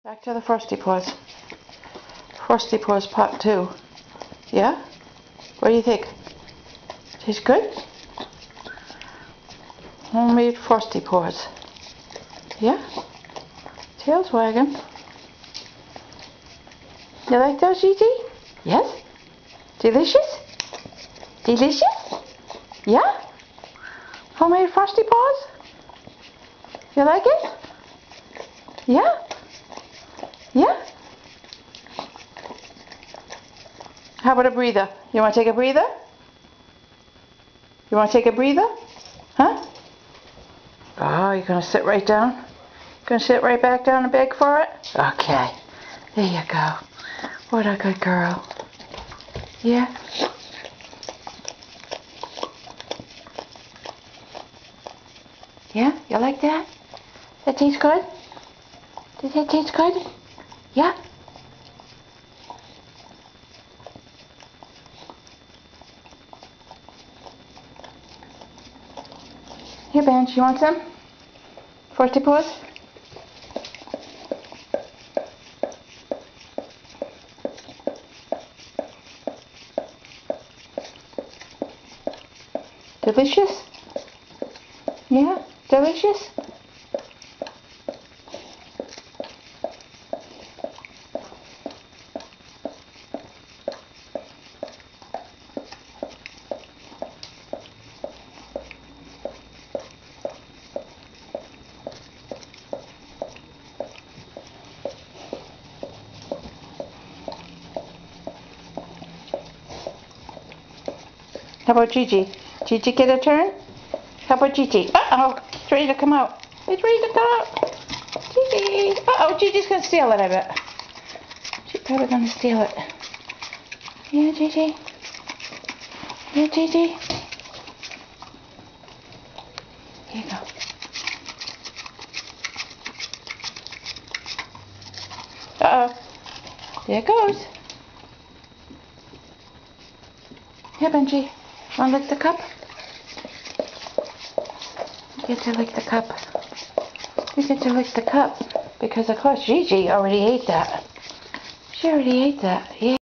Back to the Frosty Paws. Frosty Paws Part 2. Yeah? What do you think? Tastes good? Homemade Frosty Paws. Yeah? Tail's wagging. You like those, Gigi? Yes? Delicious? Delicious? Yeah? Homemade Frosty Paws? You like it? Yeah? Yeah? How about a breather? You want to take a breather? You want to take a breather? Huh? Oh, you're going to sit right down? Going to sit right back down and beg for it? Okay. There you go. What a good girl. Yeah? Yeah? You like that? That tastes good? Does that taste good? Yeah? Here, Bench, you want some? Frosty Paws? Delicious? Yeah? Delicious? How about Gigi? Gigi get a turn? How about Gigi? Uh-oh, it's ready to come out. It's ready to come out. Gigi. Uh-oh, Gigi's going to steal it, I bet. She's probably going to steal it. Yeah, Gigi? Yeah, Gigi? Here you go. Uh-oh. There it goes. Here, Benji. Want to lick the cup? You get to lick the cup. You get to lick the cup. Because, of course, Gigi already ate that. She already ate that. Yeah.